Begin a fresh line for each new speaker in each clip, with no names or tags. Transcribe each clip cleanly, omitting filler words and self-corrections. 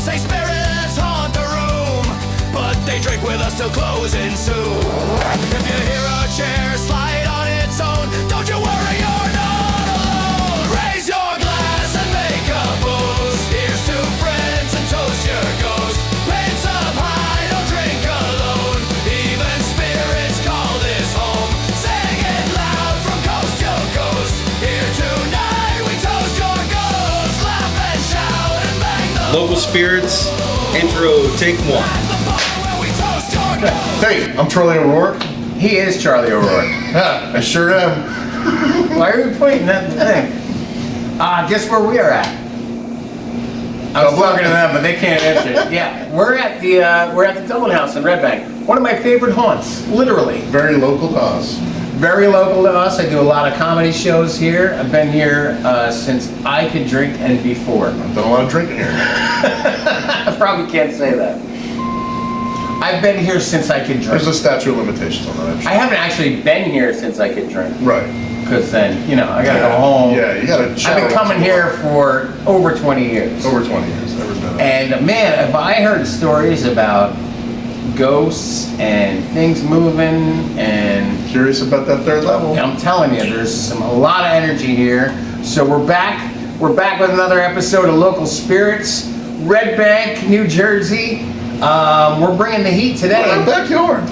say spirits haunt the room, but they drink with us till closing soon. If you hear a chair slide on its own, don't you worry, you're not alone. Raise your glass and make a boost. Here's to friends and toast your ghost. Pints up high, don't drink alone. Even spirits call this home. Sing it loud from coast to coast. Here tonight we toast your ghost. Laugh and shout and bang the
Local spirits, intro, take one.
Hey, I'm Charly O'Rourke.
He is Charly O'Rourke.
Yeah, I sure am.
Why are you pointing that thing? Guess where we are at? I was talking to them, but they can't answer. Yeah, we're at the Dublin House in Red Bank. One of my favorite haunts, literally.
Very local to us.
Very local to us. I do a lot of comedy shows here. I've been here since I could drink and before.
I've done a lot of drinking here.
I probably can't say that. I've been here since I could drink.
There's a statute of limitations on that.
I haven't actually been here since I could drink.
Right.
Because then, you know, I gotta go home.
Yeah, you gotta
I've been coming here for over 20 years.
Over 20 years. Never been.
And man, have I heard stories about ghosts and things moving and...
Curious about that third level.
I'm telling you, there's a lot of energy here. So we're back. We're back with another episode of Local Spirits. Red Bank, New Jersey. We're bringing the heat today.
We're in the backyard.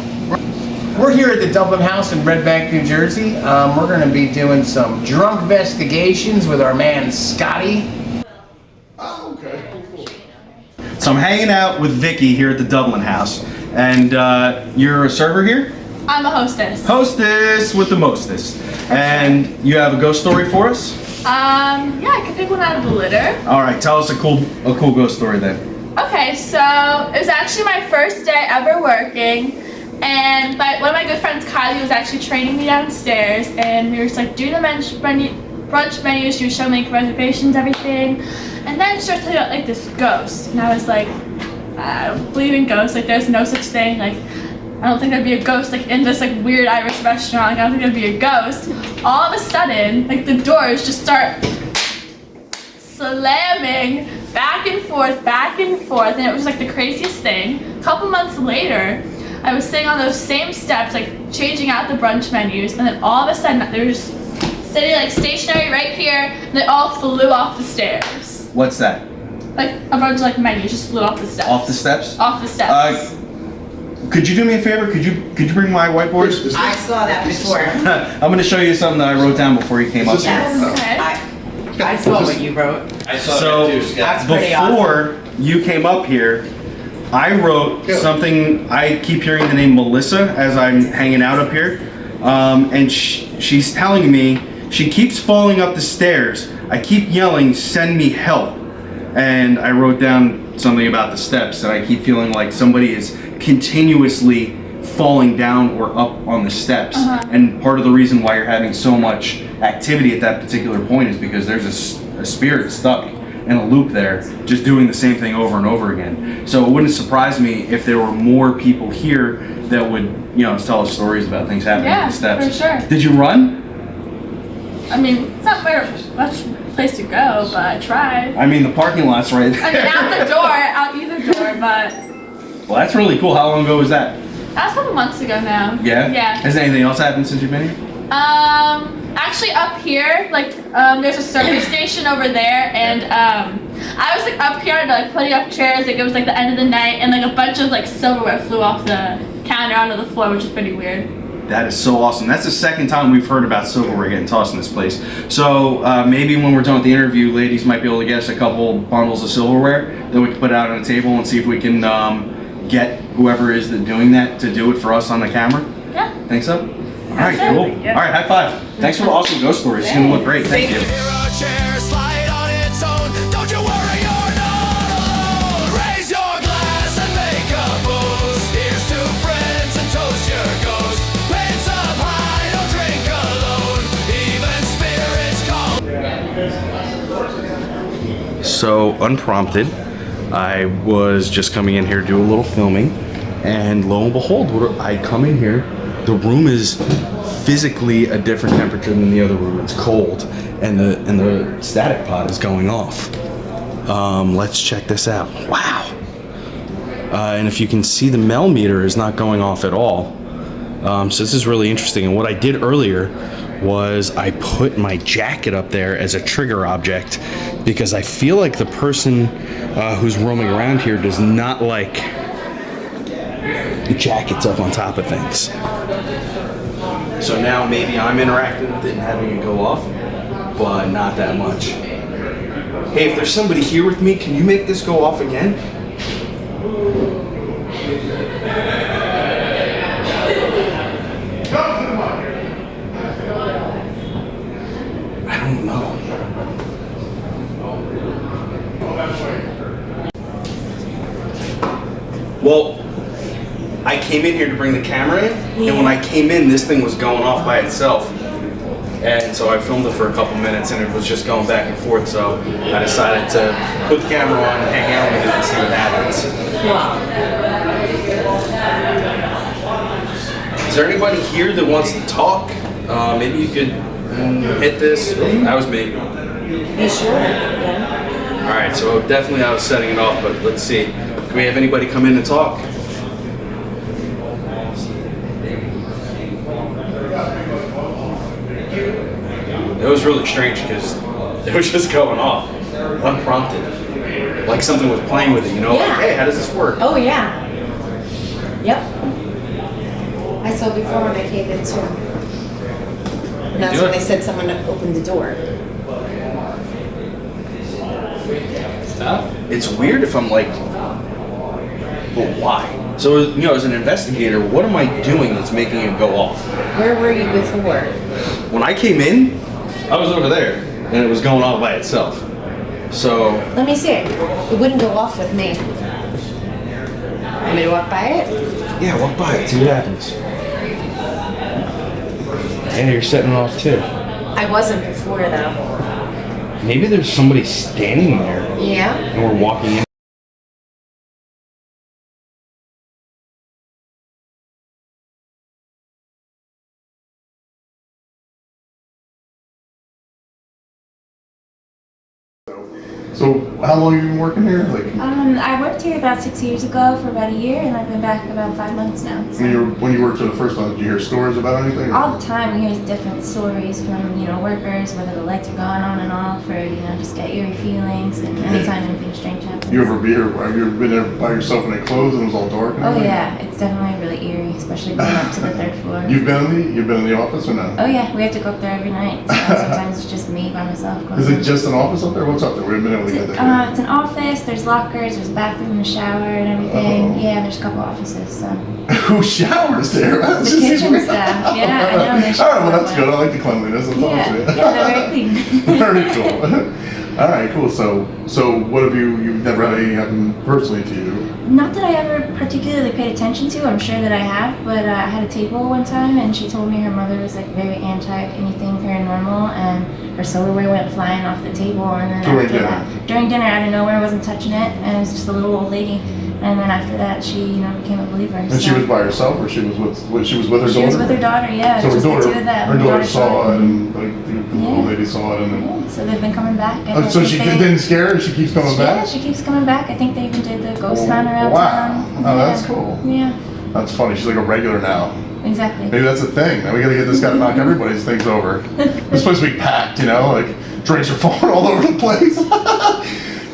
We're here at the Dublin House in Red Bank, New Jersey. We're going to be doing some drunk investigations with our man Scotty.
Oh, okay. Cool.
So I'm hanging out with Vicky here at the Dublin House, and you're a server here?
I'm a hostess.
Hostess with the mostest. And you have a ghost story for us?
Yeah, I can pick one out of the litter.
All right, tell us a cool ghost story then.
Okay, so it was actually my first day ever working, and one of my good friends, Kylie, was actually training me downstairs, and we were just like, do the brunch menus, do show, make reservations, everything, and then she started telling about like this ghost, and I was like, I don't believe in ghosts, like there's no such thing, like I don't think there'd be a ghost like in this like weird Irish restaurant, like I don't think there'd be a ghost. All of a sudden, like the doors just start slamming back and forth, and it was like the craziest thing. A couple months later, I was sitting on those same steps, like changing out the brunch menus, and then all of a sudden they were just sitting like stationary right here, and they all flew off the stairs.
What's that?
Like a bunch of like menus just flew off the steps.
Off the steps?
Off the steps.
Could you do me a favor? Could you bring my whiteboard?
I saw that before.
I'm going to show you something that I wrote down before you came up here.
Yes.
Okay.
I saw what you wrote.
I saw
So
that too, Scott.
That's pretty
before you came up here, I wrote something. I keep hearing the name Melissa as I'm hanging out up here, and she's telling me she keeps falling up the stairs. I keep yelling, "Send me help!" And I wrote down something about the steps, and I keep feeling like somebody is continuously falling down or up on the steps. And part of the reason why you're having so much activity at that particular point is because there's a spirit stuck in a loop there, just doing the same thing over and over again. So it wouldn't surprise me if there were more people here that would, you know, tell us stories about things happening at the steps.
For sure.
Did you run?
I mean, it's not very much place to go, but I tried.
I mean, the parking lot's right there.
I mean, out either door, but
Well, that's really cool. How long ago was that?
that was a couple months ago now.
Yeah?
Yeah.
Has anything else happened since you've been here?
Actually up here, like, there's a service station over there, and, I was, like, up here, like, putting up chairs, like, it was, like, the end of the night, and, like, a bunch of, like, silverware flew off the counter onto the floor, which is pretty weird.
That is so awesome. That's the second time we've heard about silverware getting tossed in this place. So maybe when we're done with the interview, ladies might be able to get us a couple bundles of silverware that we can put out on the table and see if we can get whoever is doing that to do it for us on the camera.
Yeah.
Think so? All right,
Absolutely,
cool.
yeah.
All right, high five. Thanks for the awesome ghost stories. It's gonna look great. Thank you.
Hear a chair slide on its own, don't you worry, you're not alone. Raise your glass and make a boost. Here's to friends and toast your ghost. Pints up high, don't drink alone. Even spirits call.
So unprompted, I was just coming in here to do a little filming, and lo and behold, I come in here, the room is physically a different temperature than the other room. It's cold, and the static pod is going off. Let's check this out. Wow. And if you can see, the Mel meter is not going off at all. So this is really interesting. And what I did earlier was I put my jacket up there as a trigger object because I feel like the person who's roaming around here does not like jackets up on top of things. So now maybe I'm interacting with it and having it go off, but not that much. Hey, if there's somebody here with me, can you make this go off again? I don't know. Well, I came in here to bring the camera in, and when I came in, this thing was going off by itself. And so I filmed it for a couple minutes, and it was just going back and forth, so I decided to put the camera on and hang out with it and see what happens. Is there anybody here that wants to talk? Maybe you could hit this. That was me.
You sure? Yeah.
Alright, so definitely I was setting it off, but let's see. Can we have anybody come in and talk? It was really strange because it was just going off, unprompted. Like something was playing with it, you know?
Yeah.
Like, hey, how does this work?
Oh, yeah. Yep. I saw before when I came in too. And that's when they said someone opened the door.
It's weird if I'm like, but why? So, you know, as an investigator, what am I doing that's making it go off?
Where were you before?
When I came in, I was over there, and it was going off by itself. So,
Let me see. It wouldn't go off with me. Want me to walk by it?
yeah, walk by it, see what happens. Yeah, you're setting it off too.
I wasn't before though.
Maybe there's somebody standing there,
Yeah?
and we're walking in.
So how long have you been working here? Like
I worked here about 6 years ago for about a year, and I've been back about 5 months now. So.
when you worked for the first time, did you hear stories about anything?
All the time, we hear different stories from workers, whether the lights are going on and off, or just get eerie feelings, and anytime anything strange happens.
You ever be here? Have you ever been there by yourself in clothes and it was all dark? And
Oh
everything?
yeah, it's definitely really eerie, especially going up to the 3rd floor.
You've been in the office or no?
Oh yeah, we have to go up there every night. So sometimes it's just me by myself. Going
Is it
up.
just an office up there? What's up there? We haven't been able to get there.
It's an office. There's lockers. There's a bathroom, a shower, and everything.
Uh-oh.
Yeah, there's a couple offices. So.
Who showers there? That
The
just seems
kitchen
weird.
staff. Yeah, I know. They
All right, well that's good. I like the cleanliness. That's
Yeah,
awesome.
yeah, they're very clean.
Very cool. All right, cool. So what have you've never had anything happen personally to you?
Not that I ever particularly paid attention to. I'm sure that I have, but I had a table one time, and she told me her mother was like very anti anything paranormal, and her silverware went flying off the table. And then during dinner, out of nowhere, I wasn't touching it, and it was just a little old lady. And then after that, she became a believer.
And she was by herself, or she was with her daughter?
She was with her daughter. Yeah,
So
just
her
the two of them.
daughter
daughter
saw it, and like the little lady saw it, and then.
Yeah, so they've been coming back. And I
So
think
she
they-
didn't scare her. She keeps coming
Yeah,
back.
she keeps coming back. I think they even did the ghost hunt around
Wow.
town.
Oh, that's
Yeah.
cool.
Yeah,
That's funny. She's like a regular now.
exactly.
Maybe that's the thing. Now we gotta get this guy to knock everybody's things over. It's supposed to be packed, like drinks are falling all over the place.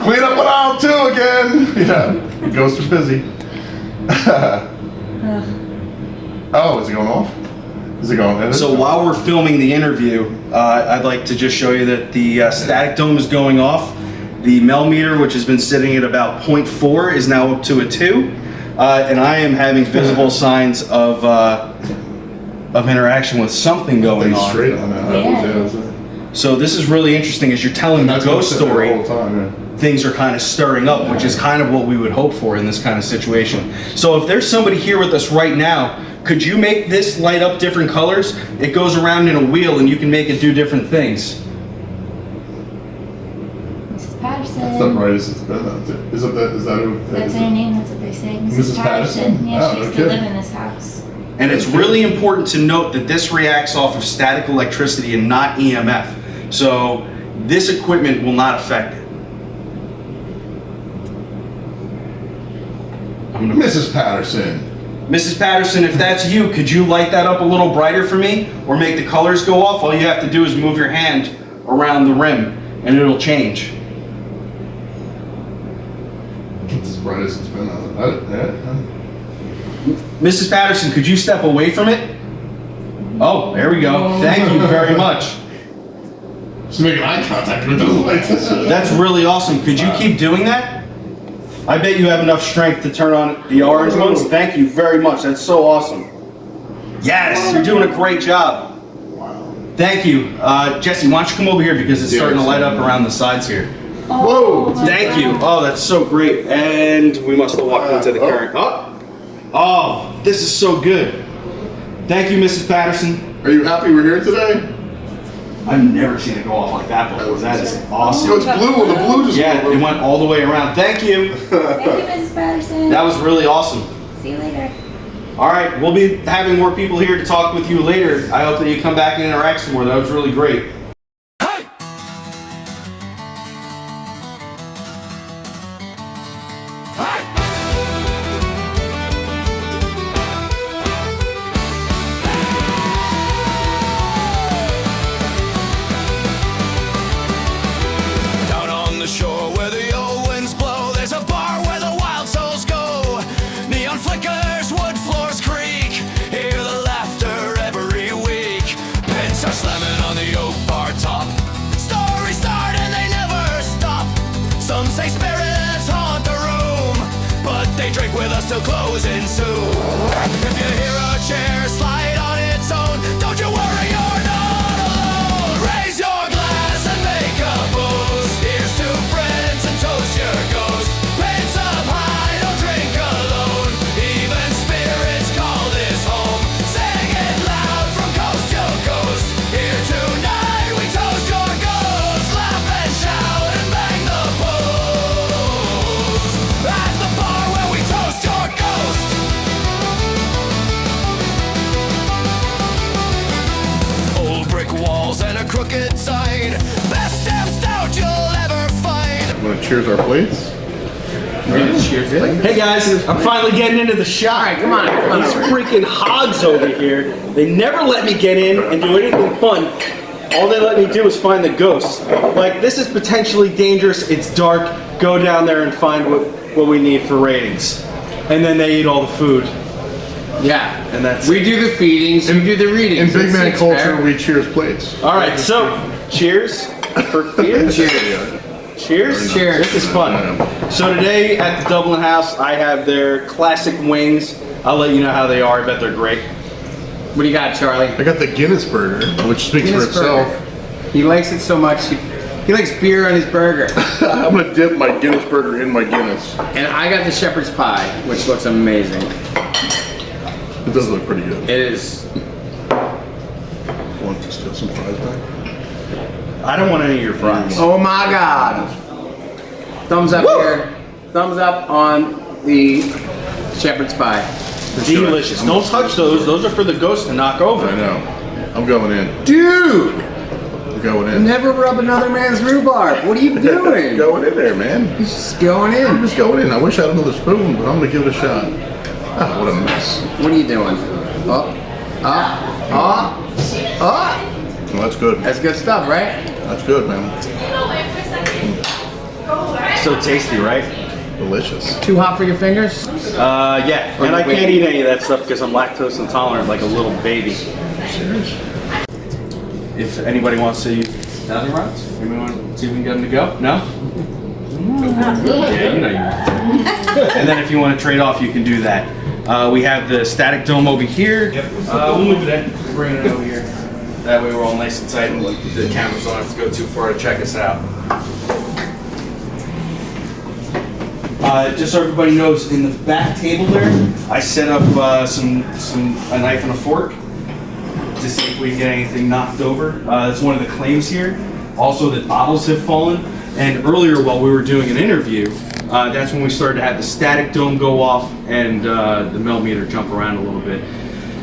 Clean up an aisle two again. Yeah, ghosts are busy. Oh, is it going off? Is it going?
So while we're filming the interview, I'd like to just show you that the static dome is going off. The Mel meter, which has been sitting at about 0.4, is now up to a 2. And I am having visible signs of interaction with something going on.
Straight on that.
Yeah.
So this is really interesting as you're telling the
That's
ghost
gonna sit there
story.
all the time, yeah.
Things are kind of stirring up, which is kind of what we would hope for in this kind of situation. So if there's somebody here with us right now, could you make this light up different colors? It goes around in a wheel and you can make it do different things.
Mrs. Patterson.
That's not right. Is that who?
That's her name, that's what they say.
Mrs. Patterson?
Yeah,
Oh,
she used
no
to live
kidding.
in this house.
And it's really important to note that this reacts off of static electricity and not EMF. So this equipment will not affect it.
Mrs. Patterson.
Mrs. Patterson, if that's you, could you light that up a little brighter for me or make the colors go off? All you have to do is move your hand around the rim and it'll change.
It's as bright as it's been.
Mrs. Patterson, could you step away from it? Oh, there we go. Thank you very much.
Just making eye contact with those lights.
That's really awesome. Could you keep doing that? I bet you have enough strength to turn on the orange ones. Thank you very much. That's so awesome. Yes, you're doing a great job.
Wow.
Thank you. Jesse, why don't you come over here because it's starting to light up around the sides here.
Whoa!
Thank you. Oh, that's so great. And we must have walked into the current. Oh, this is so good. Thank you, Mrs. Patterson.
Are you happy we're here today?
I've never seen it go off like that before. That is awesome.
Oh, it's blue. The blue just
Yeah, it went all the way around. Thank you.
Thank you, Mrs. Patterson.
That was really awesome.
See you later.
All right, we'll be having more people here to talk with you later. I hope that you come back and interact some more. That was really great.
Down on the shore where the old winds blow, there's a bar where the wild souls go. Neon flickers, wood floors creak, hear the laughter every week. Pints are slamming on the oak bar top. Stories start and they never stop. Some say spirits haunt the room, but they drink with us till closing soon. If you hear a chair slide on its own, don't you worry, you're not alone. Raise your glass and make a boost. Here's to friends and toast your ghost. Pints up high, don't drink alone. Even spirits call this home. Sing it loud from coast to coast. Here tonight we toast your ghost. Laugh and shout and bang the booze. At the bar where we toast your ghost. Old brick walls and a crooked sign. Best damn stout you'll ever find.
Want to cheers our plates?
Hey guys, I'm finally getting into the shot.
Come on, come on.
These freaking hogs over here, they never let me get in and do anything fun. All they let me do is find the ghosts. Like, this is potentially dangerous, it's dark, go down there and find what we need for ratings. And then they eat all the food.
Yeah.
And that's
We do the feedings, you do the readings.
In big man
It's
culture,
fair.
we cheers plates.
All right, so cheers for fear.
Cheers.
Cheers.
Cheers.
This is fun. So today at the Dublin House, I have their classic wings. I'll let you know how they are. I bet they're great.
What do you got, Charlie?
I got the Guinness burger, which speaks for
Guinness
itself.
burger. He likes it so much. He likes beer on his burger.
I'm gonna dip my Guinness burger in my Guinness.
And I got the shepherd's pie, which looks amazing.
It does look pretty good.
It is.
Want to steal some fries back?
I don't want any of your fries.
Oh my God. Thumbs up here. Thumbs up on the shepherd's pie.
Delicious. Don't touch those. Those are for the ghost to knock over.
I know. I'm going in.
Dude!
I'm going in.
Never rub another man's rhubarb. What are you doing?
Going in there, man.
He's just going
I'm
in.
just going in. I wish I had another spoon, but I'm gonna give it a shot. Ah, what a mess.
What are you doing? Oh.
Well, that's good.
That's good stuff, right?
That's good, man.
So tasty, right?
Delicious.
Too hot for your fingers?
Yeah. And I can't eat any of that stuff because I'm lactose intolerant like a little baby. If anybody wants to use dowsing rods, anybody want to see if we can get them to go? No? Yeah, you know you want. And then if you want to trade off, you can do that. We have the static dome over here. We'll move it in. We'll bring it over here. That way we're all nice and tight and the cameras don't have to go too far to check us out. Just so everybody knows, in the back table there, I set up a knife and a fork to see if we can get anything knocked over. That's one of the claims here. Also, that bottles have fallen. And earlier, while we were doing an interview, that's when we started to have the static dome go off and the millimeter jump around a little bit.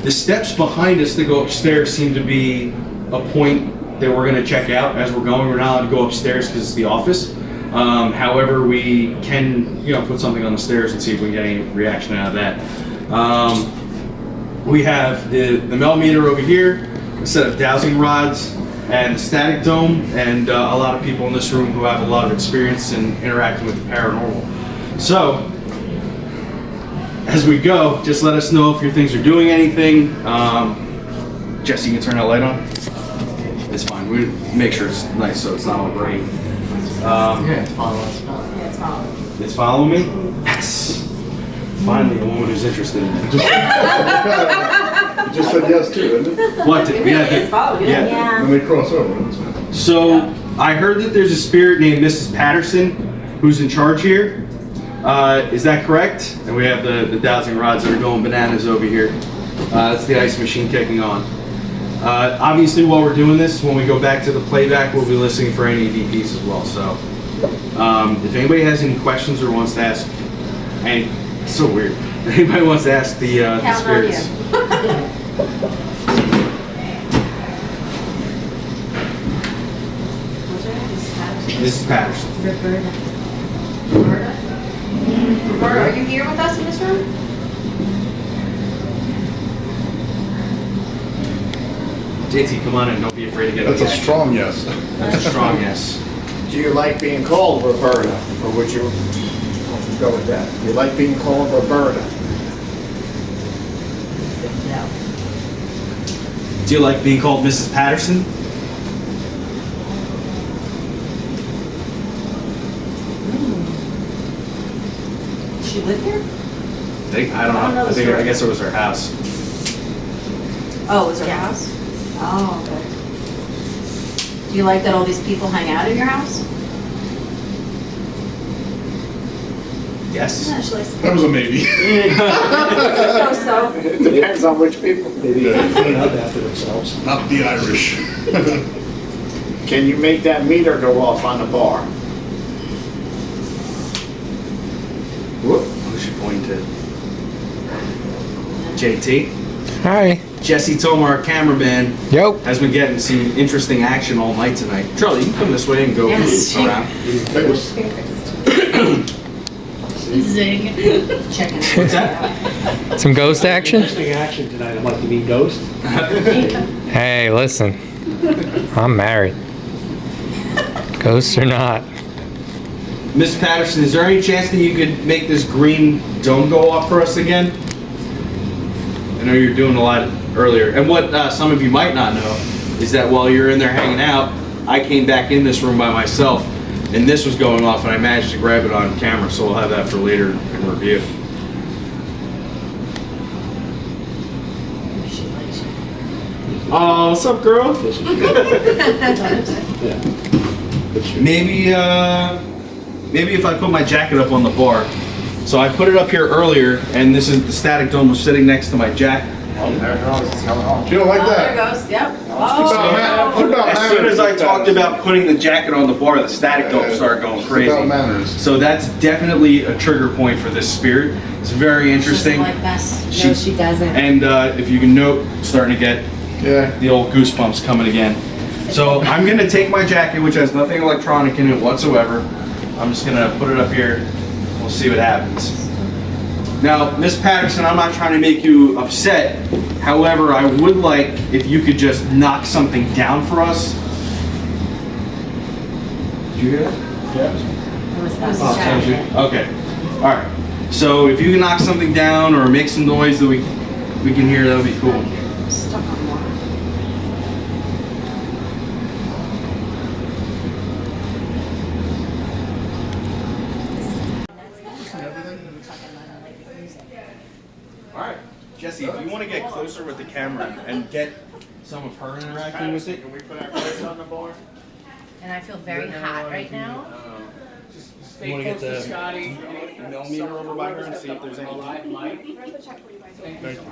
The steps behind us that go upstairs seem to be a point that we're going to check out as we're going. We're not allowed to go upstairs because it's the office. However, we can, put something on the stairs and see if we can get any reaction out of that. We have the millimeter over here, a set of dowsing rods, and a static dome, and a lot of people in this room who have a lot of experience in interacting with the paranormal. So, as we go, just let us know if your things are doing anything. Jesse, you can turn that light on. It's fine. We make sure it's nice so it's not all bright. It's following me? Yes! Finally, a woman who's interested in it.
You just said yes too, didn't it?
What? Yeah.
When they cross over.
So, I heard that there's a spirit named Mrs. Patterson who's in charge here. Is that correct? And we have the dowsing rods that are going bananas over here. That's the ice machine kicking on. Obviously, while we're doing this, when we go back to the playback, we'll be listening for any EVPs as well. So, if anybody has any questions or wants to ask, it's so weird. If anybody wants to ask the spirits. Mrs. Patterson.
Roberta, are you here with us in this room?
JT, come on in. Don't be afraid to get up.
That's a strong yes.
That's a strong yes.
Do you like being called Roberta, or would you go with that? You like being called Roberta?
Do you like being called Mrs. Patterson?
Does she live here?
I don't know. I guess it was her house.
Oh, it's her house? Oh, okay. Do you like that all these people hang out in your house?
Yes.
Yeah, she likes to
That was a maybe.
so.
It depends on which people.
Clean up after themselves. Not the Irish.
Can you make that meter go off on the bar?
Whoop. Who should point to? JT.
Hi.
Jesse Tomar, our cameraman, has been getting some interesting action all night tonight. Charlie, you can come this way and go around.
Zing.
Chicken.
What's that?
Some ghost action?
Interesting action tonight. I'd like to meet Ghost.
Hey, listen. I'm married. Ghosts or not.
Miss Patterson, is there any chance that you could make this green dome go off for us again? I know you're doing a lot earlier. And what some of you might not know is that while you're in there hanging out, I came back in this room by myself, and this was going off, and I managed to grab it on camera, so we'll have that for later in review. Oh, what's up, girl? Maybe if I put my jacket up on the bar. So I put it up here earlier, and this is the static dome was sitting next to my jacket.
You don't like
There
that?
goes, yep.
What about
As soon as I
manners?
talked about putting the jacket on the bar, the static dome started going
What about
crazy.
manners?
So that's definitely a trigger point for this spirit. It's very interesting.
She doesn't like mess.
She-
No, she doesn't.
And if you can note, starting to get
Yeah.
the old goosebumps coming again. So I'm gonna take my jacket, which has nothing electronic in it whatsoever. I'm just gonna put it up here. We'll see what happens. Now, Miss Patterson, I'm not trying to make you upset. However, I would like if you could just knock something down for us. Did you hear that? Oh, sounds good. Okay. All right. So if you can knock something down or make some noise that we can hear, that would be cool.
Stuck on water.
All right, Jesse, if you want to get closer with the camera and get some of her interacting with it.
Can we put our clothes on the bar?
And I feel very hot right now.
You want to get the
Scotty.
Millimeter over by her and see if there's any.
Live light.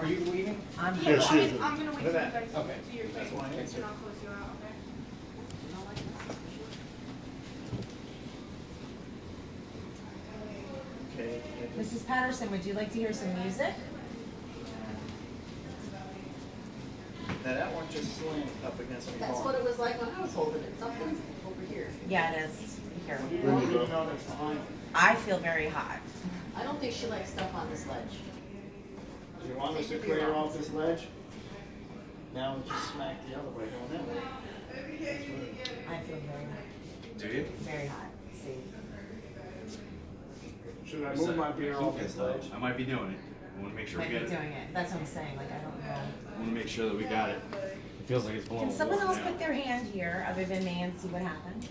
Are
you leaving?
I'm
Yeah,
here.
she is.
I'm gonna wait till you guys
Okay.
do your thing, so I'll close you out, okay?
Mrs. Patterson, would you like to hear some music?
Now that one just slammed up against the bar.
it was like when I was holding it. Something's over here. Yeah, it is. You here.
Do
I feel very hot.
I don't think she likes stuff on this ledge.
you want us to clear off this ledge? Now we just smack the other way, going that way.
I feel very hot.
Do you?
Very hot. See.
Should I move my beer off this ledge?
I might be doing it. I want to make sure we
Might
get
be
it.
doing it. That's what I'm saying. Like, I don't know.
I want to make sure that we got it. It feels like it's blowing.
Can someone else
now.
put their hand here other than me and see what happens?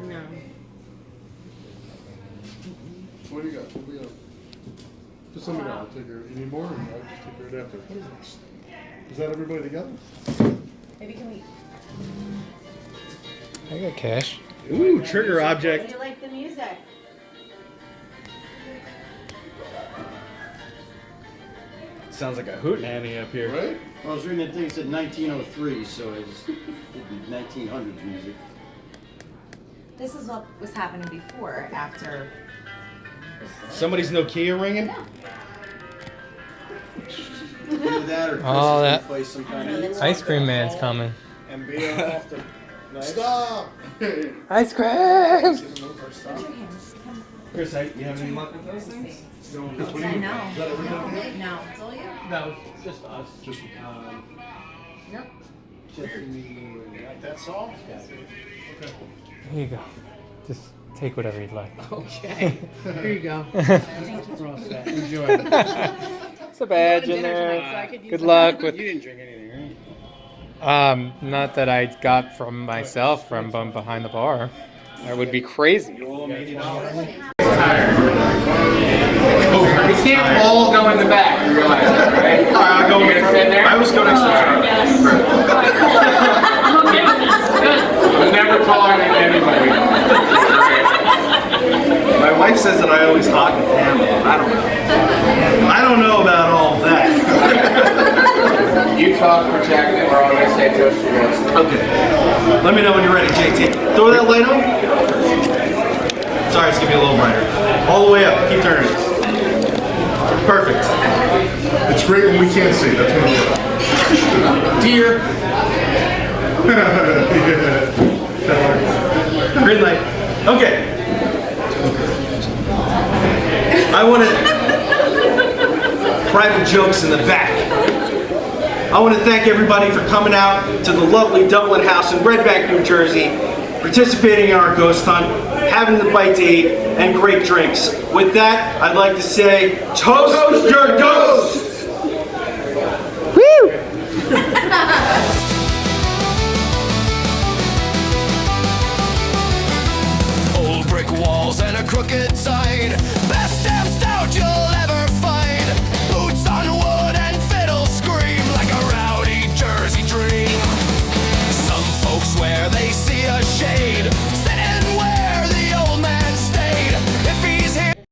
No.
What do you got? What do we got? Just let me know. I'll take her. You need more? Or I'll just take her right after. Is that everybody together?
Maybe can we?
I got cash.
Ooh, trigger
How
object.
do you like the music?
Sounds like a hootenanny up here.
Right?
I was reading that thing, it said 1903, so it's 1900s music.
This is what was happening before, after.
Somebody's Nokia ringing?
Either that or Chris
Oh,
is
that-
gonna play some kind of
Ice cream man's coming.
and beer off the
Stop!
Ice cream!
Chris, you have any luck with those things?
No. No. It's all you.
No, just us.
Just
Nope.
That's all?
okay.
Here you go. Just take whatever you'd like.
Okay. Here you go.
Thank
We're all set.
Enjoy.
It's a badge in there. Good luck with.
You didn't drink anything, right?
Not that I got from myself from behind the bar. That would be crazy.
You can't all go in the back, you realize that, right?
I'll go
You're gonna sit there?
I was going next to
I'm never taller than anybody.
My wife says that I always hog the camera. I don't know. I don't know about all that.
You talk, project, and we're all gonna say toast to yours.
Okay. Let me know when you're ready, JT. Throw that light on. Sorry, it's gonna be a little brighter. All the way up. Keep turning. Perfect.
It's great when we can't see. That's what it is.
Dear. Green light. Okay. I want to private jokes in the back. I want to thank everybody for coming out to the lovely Dublin House in Red Bank, New Jersey, participating in our ghost hunt, having the bite to eat, and great drinks. With that, I'd like to say, toast your ghosts!